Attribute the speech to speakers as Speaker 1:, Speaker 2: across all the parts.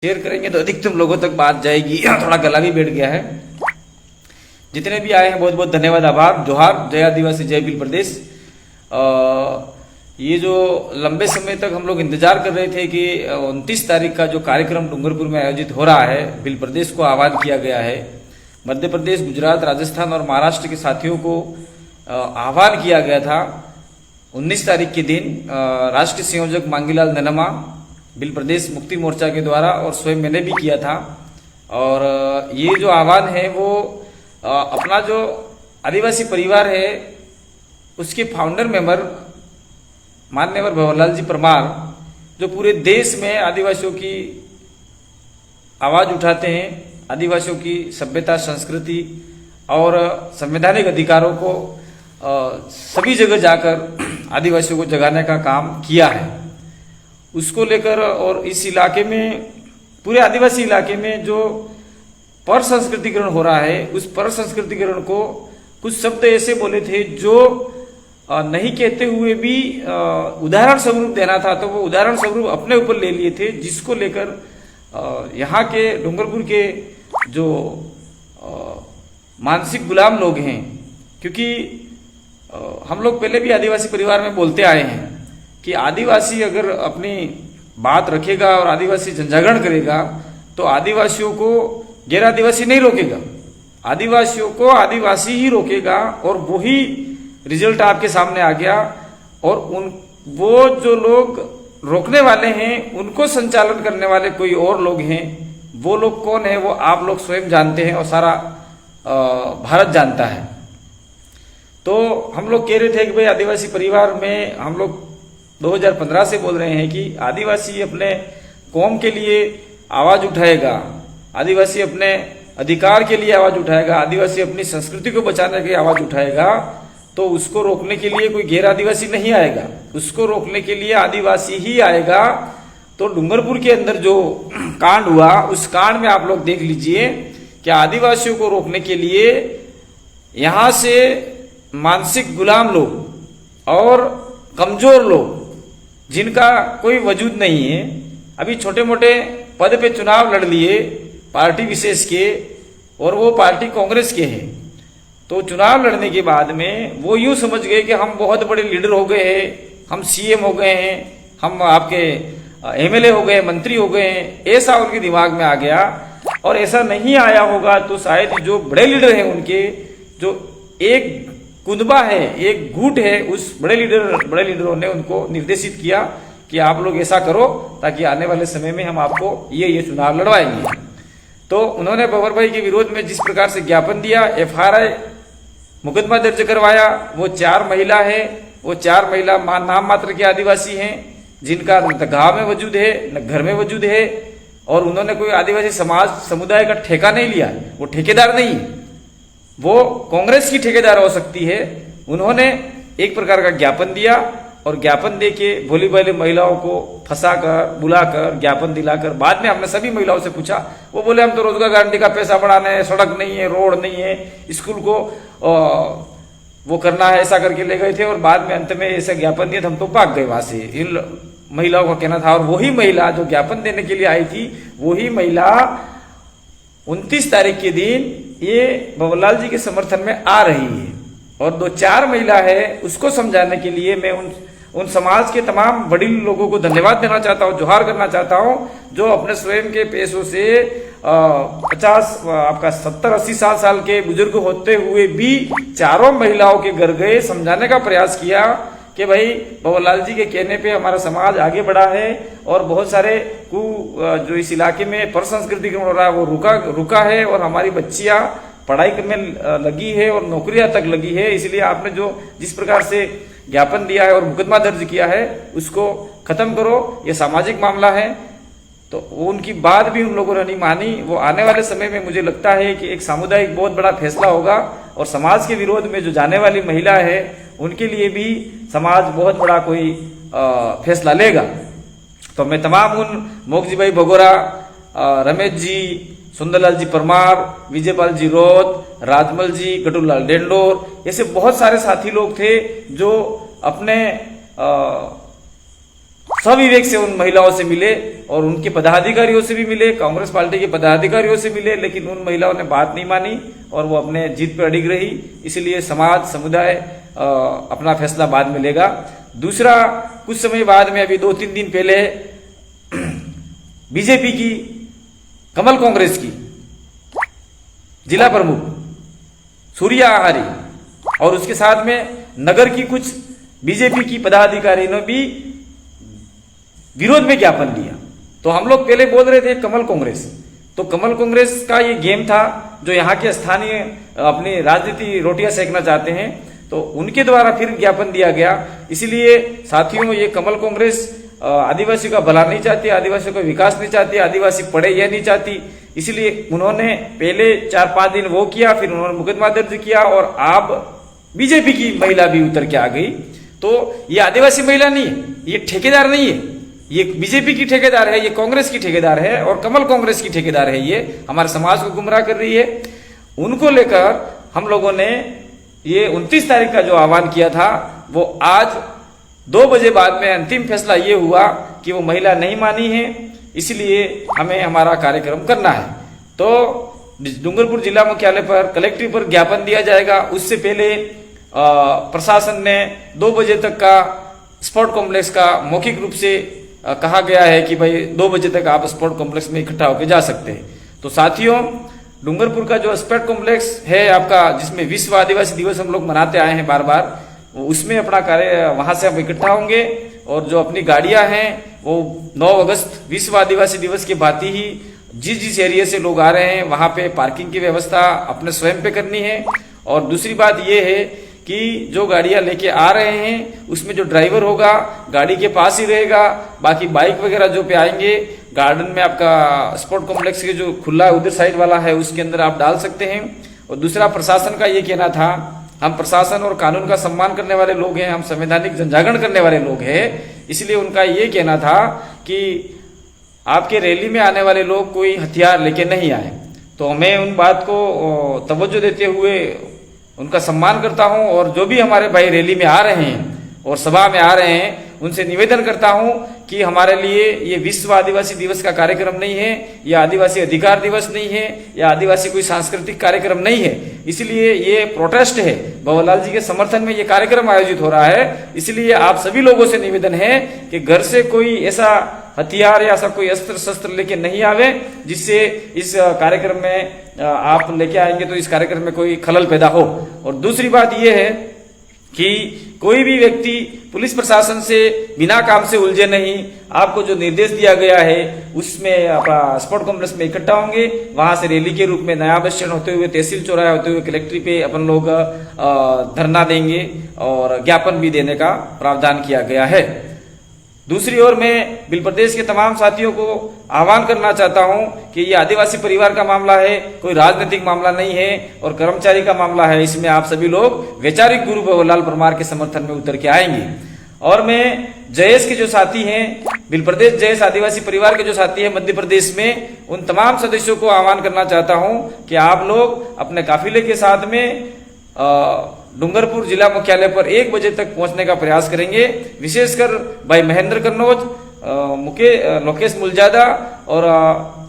Speaker 1: Share करेंगे तो अधिकतम लोगों तक बात जाएगी। थोड़ा गला भी बैठ गया है। जितने भी आए हैं बहुत बहुत धन्यवाद, आभार, जोहार, जय आदिवासी, जय भील प्रदेश। ये जो लंबे समय तक हम लोग इंतजार कर रहे थे कि 29 तारीख का जो कार्यक्रम डूंगरपुर में आयोजित हो रहा है, भील प्रदेश को आह्वान किया गया है। मध्य प्रदेश, गुजरात, राजस्थान और महाराष्ट्र के साथियों को आह्वान किया गया था 19 तारीख के दिन। राष्ट्रीय संयोजक मांगीलाल ननमा, भील प्रदेश मुक्ति मोर्चा के द्वारा, और स्वयं मैंने भी किया था। और ये जो आह्वान है वो अपना जो आदिवासी परिवार है उसके फाउंडर मेंबर माननीय भंवरलाल जी परमार, जो पूरे देश में आदिवासियों की आवाज उठाते हैं, आदिवासियों की सभ्यता, संस्कृति और संवैधानिक अधिकारों को सभी जगह जाकर आदिवासियों को जगाने का काम किया है, उसको लेकर। और इस इलाके में, पूरे आदिवासी इलाके में जो पर संस्कृतिकरण हो रहा है, उस पर संस्कृतिकरण को कुछ शब्द ऐसे बोले थे जो नहीं कहते हुए भी उदाहरण स्वरूप देना था, तो वो उदाहरण स्वरूप अपने ऊपर ले लिए थे, जिसको लेकर यहाँ के डूंगरपुर के जो मानसिक गुलाम लोग हैं, क्योंकि हम लोग पहले भी आदिवासी परिवार में बोलते आए हैं कि आदिवासी अगर अपनी बात रखेगा और आदिवासी जनजागरण करेगा तो आदिवासियों को गैर आदिवासी नहीं रोकेगा, आदिवासियों को आदिवासी ही रोकेगा। और वही रिजल्ट आपके सामने आ गया। और वो जो लोग रोकने वाले हैं, उनको संचालन करने वाले कोई और लोग हैं। वो लोग कौन है वो आप लोग स्वयं जानते हैं और सारा भारत जानता है। तो हम लोग कह रहे थे कि भाई आदिवासी परिवार में हम लोग 2015 से बोल रहे हैं कि आदिवासी अपने कौम के लिए आवाज उठाएगा, आदिवासी अपने अधिकार के लिए आवाज उठाएगा, आदिवासी अपनी संस्कृति को बचाने की आवाज उठाएगा, तो उसको रोकने के लिए कोई गैर आदिवासी नहीं आएगा, उसको रोकने के लिए आदिवासी ही आएगा। तो डूंगरपुर के अंदर जो कांड हुआ, उस कांड में आप लोग देख लीजिए कि आदिवासियों को रोकने के लिए यहां से मानसिक गुलाम लोग और कमजोर लोग, जिनका कोई वजूद नहीं है, अभी छोटे मोटे पद पे चुनाव लड़ लिए पार्टी विशेष के, और वो पार्टी कांग्रेस के हैं। तो चुनाव लड़ने के बाद में वो यूं समझ गए कि हम बहुत बड़े लीडर हो गए हैं, हम सीएम हो गए हैं, हम आपके एमएलए हो गए, मंत्री हो गए हैं, ऐसा उनके दिमाग में आ गया। और ऐसा नहीं आया होगा तो शायद जो बड़े लीडर हैं उनके, जो एक कुंदबा है, एक गुट है, उस बड़े लीडरों ने उनको निर्देशित किया कि आप लोग ऐसा करो ताकि आने वाले समय में हम आपको ये चुनाव लड़वाएंगे। तो उन्होंने भंवर भाई के विरोध में जिस प्रकार से ज्ञापन दिया, एफआईआर मुकदमा दर्ज करवाया, वो 4 महिला है, वो 4 महिला नाम मात्र के आदिवासी हैं, जिनका न गांव में वजूद है न घर में वजूद है। और उन्होंने कोई आदिवासी समाज समुदाय का ठेका नहीं लिया, वो ठेकेदार नहीं, वो कांग्रेस की ठेकेदार हो सकती है। उन्होंने एक प्रकार का ज्ञापन दिया और ज्ञापन देके भोली भाली महिलाओं को फंसाकर, बुलाकर, ज्ञापन दिलाकर, बाद में हमने सभी महिलाओं से पूछा, वो बोले हम तो रोजगार गारंटी का पैसा बढ़ाना है, सड़क नहीं है, रोड नहीं है, स्कूल को वो करना है, ऐसा करके ले गए थे। और बाद में अंत में ऐसा ज्ञापन दिया, हम तो भाग गए वहां से, इन महिलाओं का कहना था। और वही महिला जो ज्ञापन देने के लिए आई थी, वही महिला 29 तारीख के दिन ये भंवरलाल जी के समर्थन में आ रही है। और 2-4 महिला है, उसको समझाने के लिए मैं उन समाज के तमाम वडील लोगों को धन्यवाद देना चाहता हूँ, जोहार करना चाहता हूँ, जो अपने स्वयं के पैसों से 70-80 साल के बुजुर्ग होते हुए भी चारों महिलाओं के घर गए, समझाने का प्रयास किया कि भाई भंवरलाल जी के कहने पे हमारा समाज आगे बढ़ा है। और बहुत सारे जो इस इलाके में पर संस्कृतिकरण हो रहा है वो रुका है, और हमारी बच्चियां पढ़ाई में लगी है और नौकरियां तक लगी है। इसलिए आपने जो जिस प्रकार से ज्ञापन दिया है और मुकदमा दर्ज किया है, उसको खत्म करो, ये सामाजिक मामला है। तो उनकी बात भी उन लोगों ने नहीं मानी। वो आने वाले समय में मुझे लगता है कि एक सामुदायिक बहुत बड़ा फैसला होगा, और समाज के विरोध में जो जाने वाली महिला है उनके लिए भी समाज बहुत बड़ा कोई फैसला लेगा। तो मैं तमाम उन मोगजी भाई भगोरा, रमेश जी, सुंदरलाल जी परमार, विजयपाल जी रोत, राजमल जी, गटूलाल डेंडोर, ऐसे बहुत सारे साथी लोग थे जो अपने सविवेक से उन महिलाओं से मिले और उनके पदाधिकारियों से भी मिले, कांग्रेस पार्टी के पदाधिकारियों से मिले, लेकिन उन महिलाओं ने बात नहीं मानी और वो अपने जीत पर अडिग रही। इसलिए समाज समुदाय अपना फैसला बाद में लेगा। दूसरा, कुछ समय बाद में, अभी 2-3 दिन पहले बीजेपी की, कमल कांग्रेस की जिला प्रमुख सूर्या आहारी और उसके साथ में नगर की कुछ बीजेपी की पदाधिकारियों ने भी विरोध में ज्ञापन दिया। तो हम लोग पहले बोल रहे थे कमल कांग्रेस, तो कमल कांग्रेस का ये गेम था जो यहाँ के स्थानीय अपनी राजनीति रोटियां सेकना चाहते हैं, तो उनके द्वारा फिर ज्ञापन दिया गया। इसीलिए साथियों, ये कमल कांग्रेस आदिवासी का भला नहीं चाहती, आदिवासियों का विकास नहीं चाहती, आदिवासी पढ़े यह नहीं चाहती। इसलिए उन्होंने पहले 4-5 दिन वो किया, फिर उन्होंने मुकदमा दर्ज किया और अब बीजेपी की महिला भी उतर के आ गई। तो ये आदिवासी महिला नहीं है, ये ठेकेदार नहीं है, ये बीजेपी की ठेकेदार है, ये कांग्रेस की ठेकेदार है और कमल कांग्रेस की ठेकेदार है। ये हमारे समाज को गुमराह कर रही है। उनको लेकर हम लोगों ने ये 29 तारीख का जो आह्वान किया था, वो आज 2 बजे बाद में अंतिम फैसला ये हुआ कि वो महिला नहीं मानी है, इसलिए हमें हमारा कार्यक्रम करना है। तो डूंगरपुर जिला मुख्यालय पर कलेक्ट्रेट पर ज्ञापन दिया जाएगा। उससे पहले प्रशासन ने 2 बजे तक का स्पोर्ट कॉम्प्लेक्स का मौखिक रूप से कहा गया है कि भाई 2 बजे तक आप स्पोर्ट कॉम्प्लेक्स में इकट्ठा होकर जा सकते हैं। तो साथियों, डूंगरपुर का जो स्पोर्ट कॉम्प्लेक्स है आपका, जिसमें विश्व आदिवासी दिवस हम लोग मनाते आए हैं बार बार, उसमें अपना कार्य, वहां से हम इकट्ठा होंगे और जो अपनी गाड़ियां हैं वो 9 अगस्त विश्व आदिवासी दिवस की भांति ही जिस एरिया से लोग आ रहे हैं वहां पे पार्किंग की व्यवस्था अपने स्वयं पे करनी है। और दूसरी बात ये है कि जो गाड़ियां लेके आ रहे हैं उसमें जो ड्राइवर होगा गाड़ी के पास ही रहेगा, बाकी बाइक वगैरह जो पे आएंगे गार्डन में आपका स्पोर्ट कॉम्प्लेक्स के जो खुला उधर साइड वाला है उसके अंदर आप डाल सकते हैं। और दूसरा, प्रशासन का ये कहना था, हम प्रशासन और कानून का सम्मान करने वाले लोग हैं, हम संवैधानिक जनजागरण करने वाले लोग हैं, इसलिए उनका ये कहना था कि आपके रैली में आने वाले लोग कोई हथियार लेके नहीं आए। तो मैं उन बात को तवज्जो देते हुए उनका सम्मान करता हूं और जो भी हमारे भाई रैली में आ रहे हैं और सभा में आ रहे हैं उनसे निवेदन करता हूं कि हमारे लिए ये विश्व आदिवासी दिवस का कार्यक्रम नहीं है, ये आदिवासी अधिकार दिवस नहीं है, या आदिवासी कोई सांस्कृतिक कार्यक्रम नहीं है। इसलिए ये प्रोटेस्ट है, भंवरलाल जी के समर्थन में ये कार्यक्रम आयोजित हो रहा है। इसलिए आप सभी लोगों से निवेदन है कि घर से कोई ऐसा हथियार या ऐसा कोई अस्त्र शस्त्र लेके नहीं आवे जिससे इस कार्यक्रम में आप लेके आएंगे तो इस कार्यक्रम में कोई खलल पैदा हो। और दूसरी बात यह है कि कोई भी व्यक्ति पुलिस प्रशासन से बिना काम से उलझे नहीं। आपको जो निर्देश दिया गया है उसमें आप स्पोर्ट कॉम्प्लेक्स में इकट्ठा होंगे, वहां से रैली के रूप में नया बस स्टैंड होते हुए तहसील चौराहा होते हुए कलेक्ट्रेट पे अपन लोग धरना देंगे और ज्ञापन भी देने का प्रावधान किया गया है। दूसरी ओर मैं बिल प्रदेश के तमाम साथियों को आह्वान करना चाहता हूं कि ये आदिवासी परिवार का मामला है, कोई राजनीतिक मामला नहीं है और कर्मचारी का मामला है। इसमें आप सभी लोग वैचारिक गुरु भंवरलाल परमार के समर्थन में उतर के आएंगे। और मैं जयेश के जो साथी हैं, बिल प्रदेश जयेश आदिवासी परिवार के जो साथी हैं मध्य प्रदेश में, उन तमाम सदस्यों को आह्वान करना चाहता हूं कि आप लोग अपने काफिले के साथ में डूंगरपुर जिला मुख्यालय पर 1 बजे तक पहुंचने का प्रयास करेंगे। विशेषकर भाई महेंद्र कन्नौज, लोकेश मुलजादा और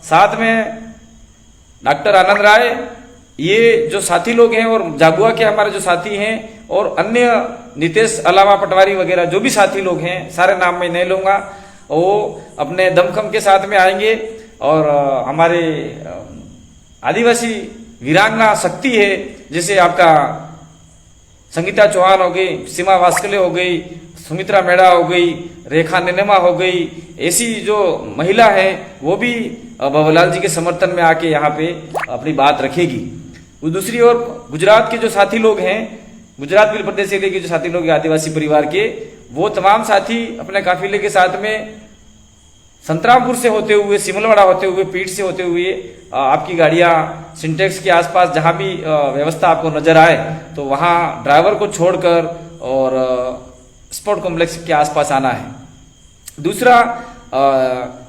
Speaker 1: साथ में डॉक्टर आनंद राय, ये जो साथी लोग हैं और जागुआ के हमारे जो साथी हैं और अन्य नितेश अलावा पटवारी वगैरह जो भी साथी लोग हैं, सारे नाम मैं नहीं लूंगा, वो अपने दमखम के साथ में आएंगे। और हमारे आदिवासी वीरांगना शक्ति है, जैसे आपका संगीता चौहान हो गई, सीमा वास्कले हो गई, सुमित्रा मेड़ा हो गई, रेखा नेनेमा हो गई, ऐसी जो महिला है वो भी भंवरलाल जी के समर्थन में आके यहाँ पे अपनी बात रखेगी। दूसरी ओर गुजरात के जो साथी लोग हैं, गुजरात बिल प्रदेश एरिया के जो साथी लोग हैं आदिवासी परिवार के, वो तमाम साथी अपने काफिले के साथ में संतरामपुर से होते हुए, सिमलवाड़ा होते हुए, पीठ से होते हुए आपकी गाड़ियां सिंटेक्स के आसपास जहां भी व्यवस्था आपको नजर आए तो वहां ड्राइवर को छोड़कर और स्पोर्ट कॉम्प्लेक्स के आसपास आना है। दूसरा,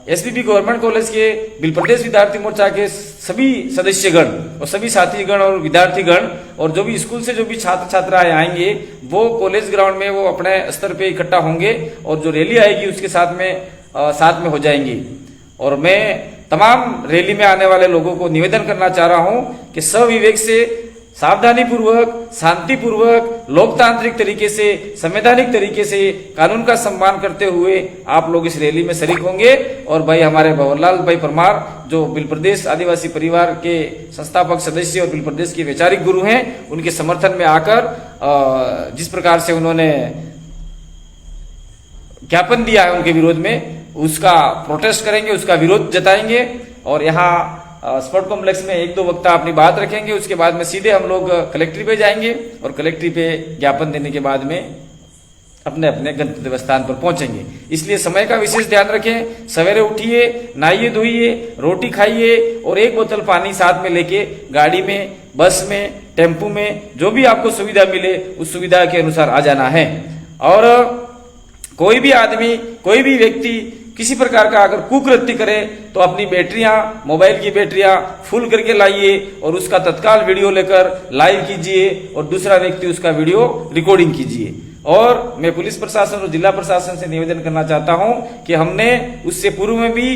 Speaker 1: एसपीपी गवर्नमेंट कॉलेज के बिल प्रदेश विद्यार्थी मोर्चा के सभी सदस्यगण और सभी साथीगण और विद्यार्थीगण और जो भी स्कूल से जो भी छात्र छात्राएं आएंगे वो कॉलेज ग्राउंड में वो अपने स्तर पे इकट्ठा होंगे और जो रैली आएगी उसके साथ में हो जाएंगी। और मैं तमाम रैली में आने वाले लोगों को निवेदन करना चाह रहा हूं कि सविवेक से, सावधानी पूर्वक, शांति पूर्वक, लोकतांत्रिक तरीके से, संवैधानिक तरीके से, कानून का सम्मान करते हुए आप लोग इस रैली में शरीक होंगे। और भाई हमारे भंवरलाल भाई परमार जो बिल प्रदेश आदिवासी परिवार के संस्थापक सदस्य और बिल प्रदेश के वैचारिक गुरु हैं, उनके समर्थन में आकर जिस प्रकार से उन्होंने ज्ञापन दिया है उनके विरोध में, उसका प्रोटेस्ट करेंगे, उसका विरोध जताएंगे। और यहाँ स्पोर्ट कॉम्प्लेक्स में 1-2 वक्ता अपनी बात रखेंगे। उसके बाद में सीधे हम लोग कलेक्ट्री पे जाएंगे और कलेक्ट्री पे ज्ञापन देने के बाद में अपने अपने गंतव्य स्थान पर पहुंचेंगे। इसलिए समय का विशेष ध्यान रखें। सवेरे उठिए, नहाइए धोइए, रोटी खाइए और 1 बोतल पानी साथ में लेके गाड़ी में, बस में, टेम्पू में, जो भी आपको सुविधा मिले उस सुविधा के अनुसार आ जाना है। और कोई भी आदमी, कोई भी व्यक्ति किसी प्रकार का अगर कुकृत्य करे तो अपनी बैटरियां, मोबाइल की बैटरियां फुल करके लाइए और उसका तत्काल वीडियो लेकर लाइव कीजिए और दूसरा व्यक्ति उसका वीडियो रिकॉर्डिंग कीजिए। और मैं पुलिस प्रशासन और जिला प्रशासन से निवेदन करना चाहता हूं कि हमने उससे पूर्व में भी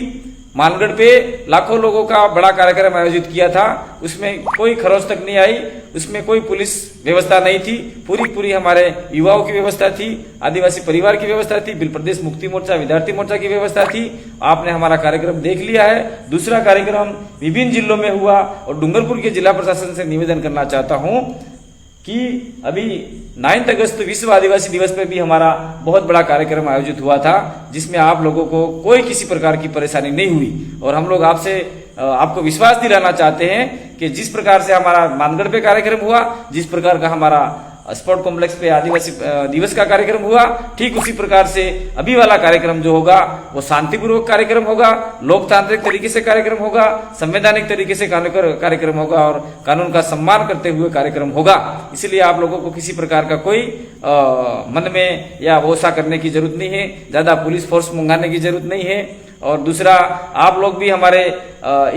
Speaker 1: मानगढ़ पे लाखों लोगों का बड़ा कार्यक्रम आयोजित किया था, उसमें कोई खरोच तक नहीं आई, उसमें कोई पुलिस व्यवस्था नहीं थी, पूरी हमारे युवाओं की व्यवस्था थी, आदिवासी परिवार की व्यवस्था थी, बिल प्रदेश मुक्ति मोर्चा, विद्यार्थी मोर्चा की व्यवस्था थी। आपने हमारा कार्यक्रम देख लिया है। दूसरा कार्यक्रम विभिन्न जिलों में हुआ और डूंगरपुर के जिला प्रशासन से निवेदन करना चाहता हूं कि अभी 9 अगस्त विश्व आदिवासी दिवस पर भी हमारा बहुत बड़ा कार्यक्रम आयोजित हुआ था, जिसमें आप लोगों को कोई किसी प्रकार की परेशानी नहीं हुई। और हम लोग आपको विश्वास दिलाना चाहते हैं कि जिस प्रकार से हमारा मानगढ़ पे कार्यक्रम हुआ, जिस प्रकार का हमारा स्पोर्ट कॉम्प्लेक्स पे आदिवासी दिवस का कार्यक्रम हुआ, ठीक उसी प्रकार से अभी वाला कार्यक्रम जो होगा वो शांतिपूर्वक कार्यक्रम होगा, लोकतांत्रिक तरीके से कार्यक्रम होगा, संवैधानिक तरीके से कार्यक्रम होगा और कानून का सम्मान करते हुए कार्यक्रम होगा। इसलिए आप लोगों को किसी प्रकार का कोई मन में या भरोसा करने की जरूरत नहीं है, ज्यादा पुलिस फोर्स मंगाने की जरूरत नहीं है। और दूसरा, आप लोग भी हमारे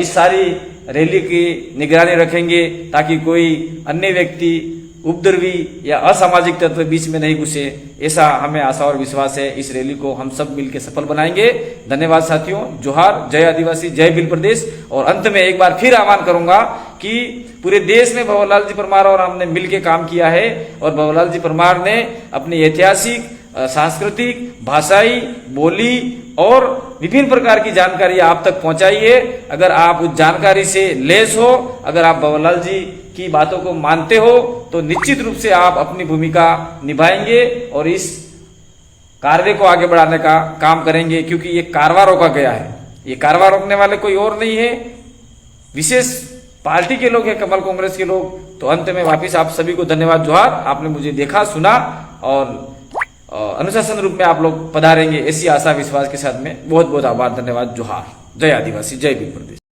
Speaker 1: इस सारी रैली की निगरानी रखेंगे ताकि कोई अन्य व्यक्ति, उपद्रवी या असामाजिक तत्व बीच में नहीं घुसे, ऐसा हमें आशा और विश्वास है। इस रैली को हम सब मिलकर सफल बनाएंगे। धन्यवाद साथियों। जोहार, जय आदिवासी, जय बिल प्रदेश। और अंत में एक बार फिर आह्वान करूंगा कि पूरे देश में भंवरलाल जी परमार और हमने मिलकर काम किया है और भंवरलाल जी परमार ने अपनी ऐतिहासिक, सांस्कृतिक, भाषाई, बोली और विभिन्न प्रकार की जानकारी आप तक पहुंचाई है। अगर आप उस जानकारी से लैस हो, अगर आप भंवरलाल जी की बातों को मानते हो तो निश्चित रूप से आप अपनी भूमिका निभाएंगे और इस कार्य को आगे बढ़ाने का काम करेंगे, क्योंकि ये कारवां रोका गया है। ये कारवां रोकने वाले कोई और नहीं है, विशेष पार्टी के लोग हैं, कमल कांग्रेस के लोग। तो अंत में वापिस आप सभी को धन्यवाद, जोहार। आपने मुझे देखा, सुना और अनुशासन रूप में आप लोग पधारेंगे, ऐसी आशा विश्वास के साथ में बहुत बहुत आभार, धन्यवाद, जोहार। जय आदिवासी, जय बिल प्रदेश।